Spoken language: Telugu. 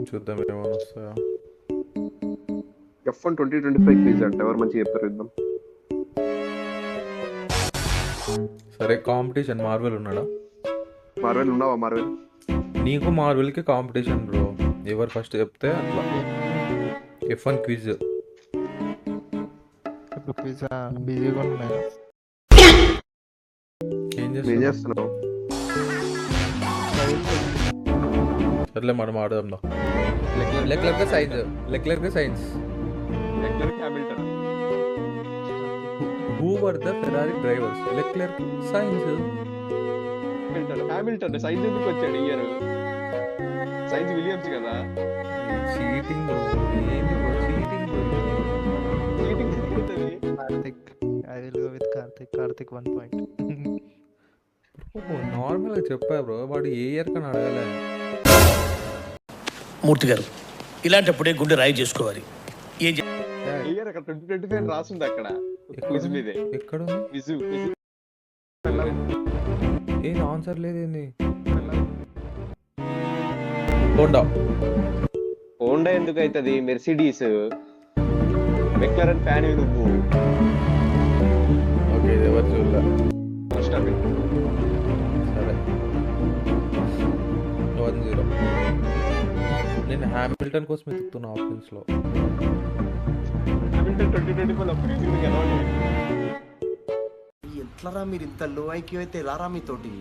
చూద్దాం ఏమైనా వస్తాయా. F1 2025 క్విజ్ అంట, ఎవరు మంచిగా చెప్తారు ఇద్దాం. సరే కాంపిటీషన్ మార్వెల్ ఉన్నాడా? మార్వెల్ ఉన్నావా? మార్వెల్ నీకు మార్వెల్కి కాంపిటీషన్ బ్రో, ఎవరు ఫస్ట్ చెప్తే అట్లా. F1 క్విజ్ బిజీగా ఉన్నాయి. ఏం ఏం చేస్తున్నావు? చేస్తున్నావు? సర్లే మనం ఆడదాం. Leclerc Sainz Hamilton. Who were the Ferrari drivers? Leclerc Sainz. Hamilton Sainz ఎందుకు వచ్చాడు ఇయర్? సైన్స్ విలియమ్స్ కదా. చీటింగ్ ఏంటి బ్రో, చీటింగ్ చీటింగ్ అవుతుంది. Karthik, I will go with Karthik 1 point. నార్మల్గా చెప్పా బ్రో, వాడు ఏ ఇయర్ కని అడగలే. మూర్తి గారు, ఇలాంటప్పుడే గుండె రాయి చేసుకోవాలి. ఏం ఇయర్ అక్కడ 2025 రాసింది అక్కడ క్విజ్ మీదే. ఎక్కడ క్విజ్ ఏం ఆన్సర్ లేదేంది? హోండా. హోండా ఎందుకు అవుతుంది? మెర్సిడీస్. మెక్లరెన్ ఫ్యాన్ నువ్వు. ఓకే, ఇది ఎవరు చూడలే. సరే 1-0. నేను హ్యామిల్టన్ కోసం ఎత్తుతున్నా ఆప్షన్స్లో. హ్యామిల్టన్ 2024 అప్పుడు గెలవాలి. ఎట్లరా మీరు ఇంత లో ఐక్యూ అయితే రారా మీతోటి?